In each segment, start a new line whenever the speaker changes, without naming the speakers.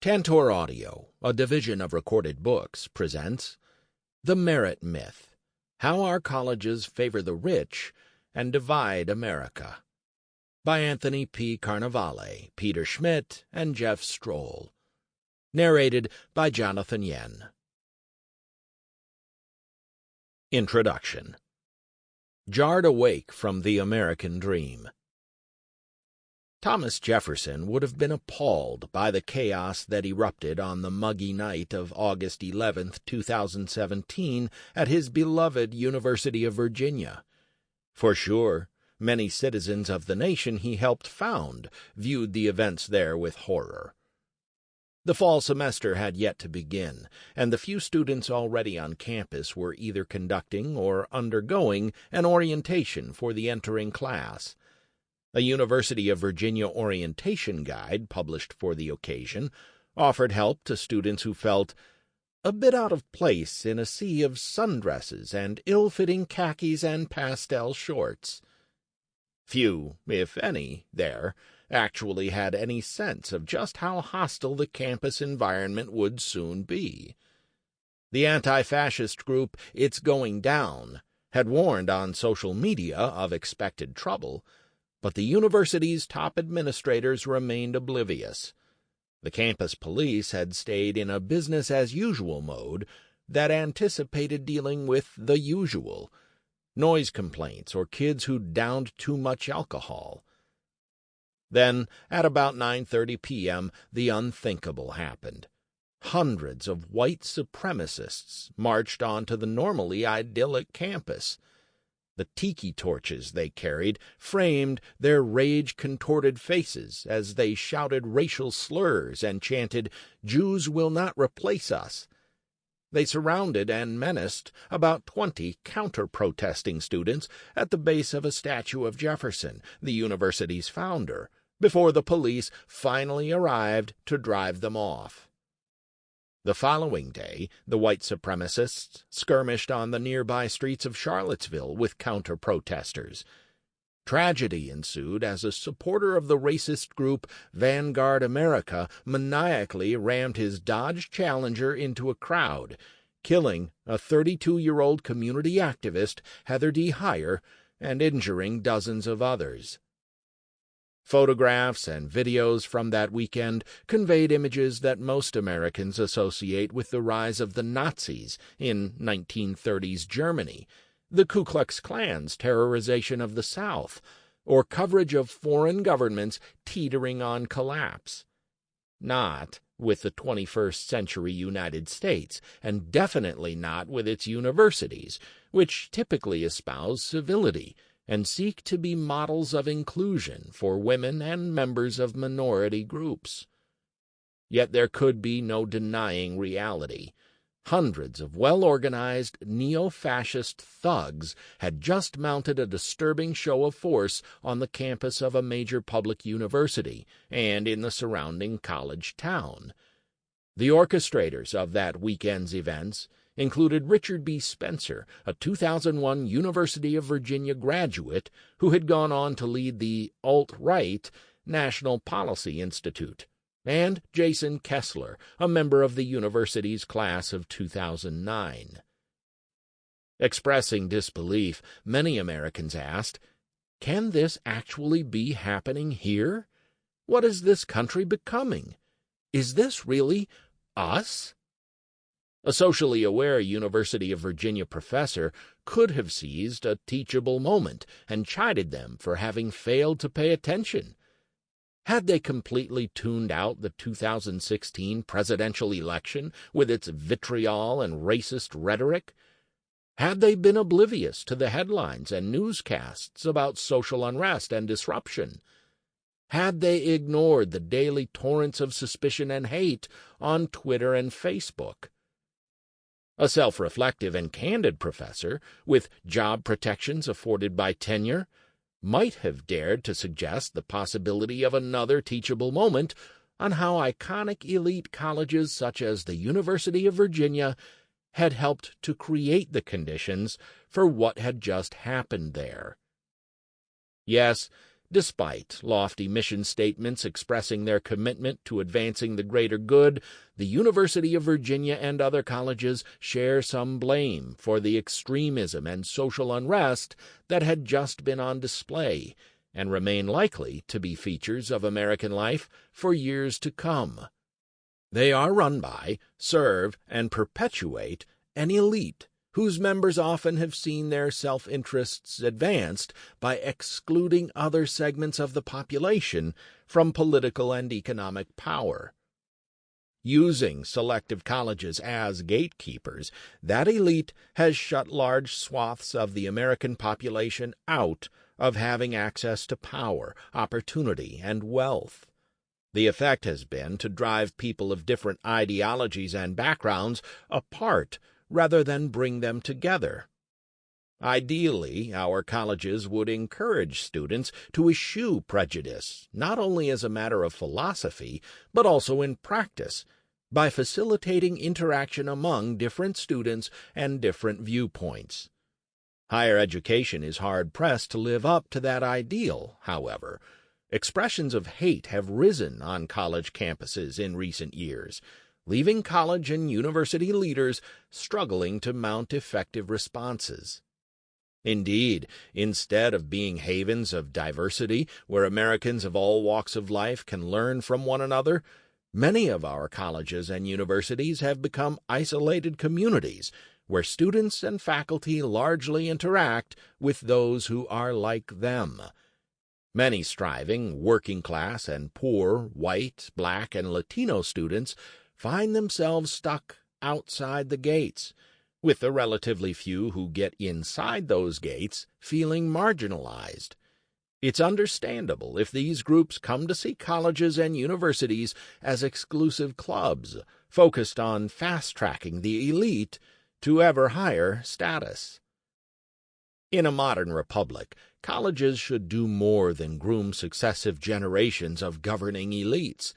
Tantor Audio, a division of Recorded Books, presents The Merit Myth: How Our Colleges Favor the Rich and Divide America, by Anthony P. Carnevale, Peter Schmidt, and Jeff Stroll. Narrated by Jonathan Yen. Introduction. Jarred awake from the American dream. Thomas Jefferson would have been appalled by the chaos that erupted on the muggy night of August 11, 2017, at his beloved University of Virginia. For sure, many citizens of the nation he helped found viewed the events there with horror. The fall semester had yet to begin, and the few students already on campus were either conducting or undergoing an orientation for the entering class. A University of Virginia orientation guide, published for the occasion, offered help to students who felt a bit out of place in a sea of sundresses and ill-fitting khakis and pastel shorts. Few, if any, there actually had any sense of just how hostile the campus environment would soon be. The anti-fascist group It's Going Down had warned on social media of expected trouble, but the university's top administrators remained oblivious. The campus police had stayed in a business-as-usual mode that anticipated dealing with the usual: noise complaints or kids who downed too much alcohol. Then, at about 9:30 p.m., the unthinkable happened. Hundreds of white supremacists marched onto the normally idyllic campus. The tiki torches they carried framed their rage-contorted faces as they shouted racial slurs and chanted, "Jews will not replace us." They surrounded and menaced about 20 counter-protesting students at the base of a statue of Jefferson, the university's founder, before the police finally arrived to drive them off. The following day, the white supremacists skirmished on the nearby streets of Charlottesville with counter-protesters. Tragedy ensued as a supporter of the racist group Vanguard America maniacally rammed his Dodge Challenger into a crowd, killing a 32-year-old community activist, Heather D. Heyer, and injuring dozens of others. Photographs and videos from that weekend conveyed images that most Americans associate with the rise of the Nazis in 1930s Germany, the Ku Klux Klan's terrorization of the South, or coverage of foreign governments teetering on collapse. Not with the 21st century United States, and definitely not with its universities, which typically espouse civility and seek to be models of inclusion for women and members of minority groups. Yet there could be no denying reality. Hundreds of well-organized neo-fascist thugs had just mounted a disturbing show of force on the campus of a major public university and in the surrounding college town. The orchestrators of that weekend's events included Richard B. Spencer, a 2001 University of Virginia graduate who had gone on to lead the alt-right National Policy Institute, and Jason Kessler, a member of the university's class of 2009. Expressing disbelief, many Americans asked, "Can this actually be happening here? What is this country becoming? Is this really us?" A socially aware University of Virginia professor could have seized a teachable moment and chided them for having failed to pay attention. Had they completely tuned out the 2016 presidential election with its vitriol and racist rhetoric? Had they been oblivious to the headlines and newscasts about social unrest and disruption? Had they ignored the daily torrents of suspicion and hate on Twitter and Facebook? A self-reflective and candid professor, with job protections afforded by tenure, might have dared to suggest the possibility of another teachable moment on how iconic elite colleges such as the University of Virginia had helped to create the conditions for what had just happened there. Yes, Despite lofty mission statements expressing their commitment to advancing the greater good, the University of Virginia and other colleges share some blame for the extremism and social unrest that had just been on display and remain likely to be features of American life for years to come. They are run by, serve, and perpetuate an elite whose members often have seen their self-interests advanced by excluding other segments of the population from political and economic power. Using selective colleges as gatekeepers, that elite has shut large swaths of the American population out of having access to power, opportunity, and wealth. The effect has been to drive people of different ideologies and backgrounds apart rather than bring them together. Ideally, our colleges would encourage students to eschew prejudice, not only as a matter of philosophy, but also in practice, by facilitating interaction among different students and different viewpoints. Higher education is hard-pressed to live up to that ideal, however. Expressions of hate have risen on college campuses in recent years, leaving college and university leaders struggling to mount effective responses. Indeed, instead of being havens of diversity where Americans of all walks of life can learn from one another, many of our colleges and universities have become isolated communities where students and faculty largely interact with those who are like them. Many striving working-class and poor white, black, and Latino students find themselves stuck outside the gates, with the relatively few who get inside those gates feeling marginalized. It's understandable if these groups come to see colleges and universities as exclusive clubs focused on fast-tracking the elite to ever higher status. In a modern republic, colleges should do more than groom successive generations of governing elites.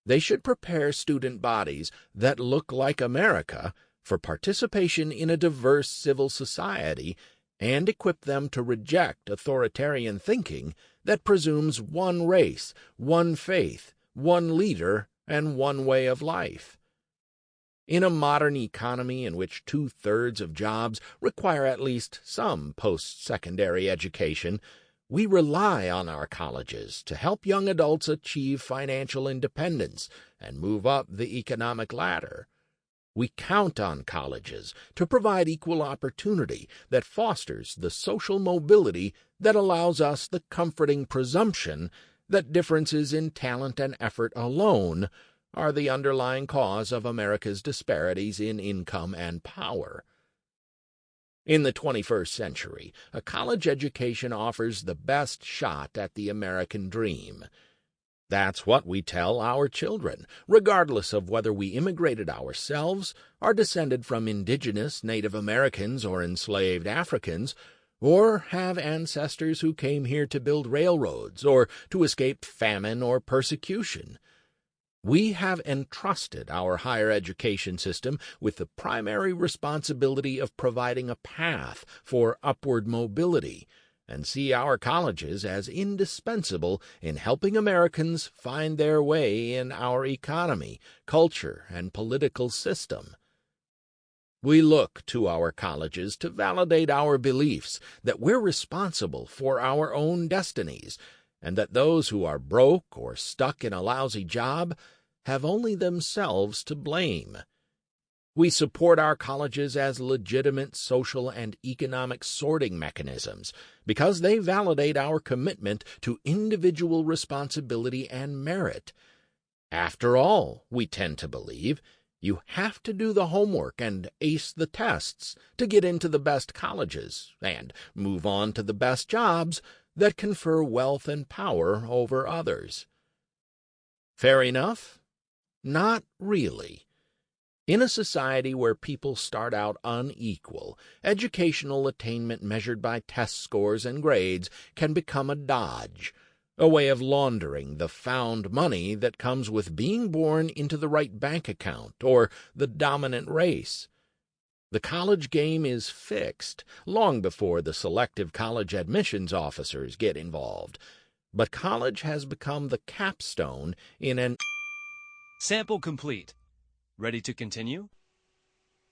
They should prepare student bodies that look like America for participation in a diverse civil society and equip them to reject authoritarian thinking that presumes one race, one faith, one leader, and one way of life. In a modern economy in which 2/3 of jobs require at least some post-secondary education, we rely on our colleges to help young adults achieve financial independence and move up the economic ladder. We count on colleges to provide equal opportunity that fosters the social mobility that allows us the comforting presumption that differences in talent and effort alone are the underlying cause of America's disparities in income and power. In the 21st century, a college education offers the best shot at the American dream. That's what we tell our children, regardless of whether we immigrated ourselves, are descended from indigenous Native Americans or enslaved Africans, or have ancestors who came here to build railroads or to escape famine or persecution. We have entrusted our higher education system with the primary responsibility of providing a path for upward mobility, and see our colleges as indispensable in helping Americans find their way in our economy, culture, and political system. We look to our colleges to validate our beliefs that we're responsible for our own destinies, and that those who are broke or stuck in a lousy job have only themselves to blame. We support our colleges as legitimate social and economic sorting mechanisms because they validate our commitment to individual responsibility and merit. After all, we tend to believe, you have to do the homework and ace the tests to get into the best colleges and move on to the best jobs that confer wealth and power over others. Fair enough? Not really. In a society where people start out unequal, educational attainment measured by test scores and grades can become a dodge, a way of laundering the found money that comes with being born into the right bank account or the dominant race. The college game is fixed long before the selective college admissions officers get involved. But college has become the capstone in an
Sample complete. Ready to continue?